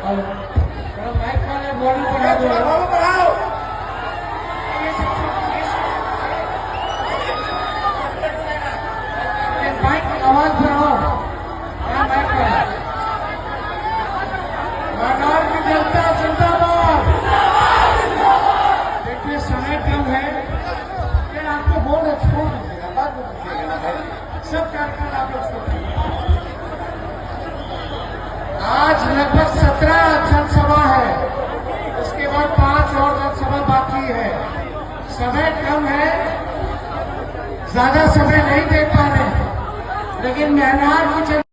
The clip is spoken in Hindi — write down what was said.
और माइक वाले वॉल्यूम बढ़ा दो, बढ़ाओ। माइक आवाज बढ़ाओ, माइक वाला। नागौर की जनता जिंदाबाद। देखिए समय कम है, लेकिन आपको बोल छोड़ दीजिएगा, बाद में दीजिएगा भाई, सब कार्यक्रम आप लोग छोड़ दीजिएगा। आज लगभग 17 जनसभा है, उसके बाद 5 और जनसभा बाकी है। समय कम है, ज्यादा समय नहीं दे पा रहे, लेकिन मेहनत की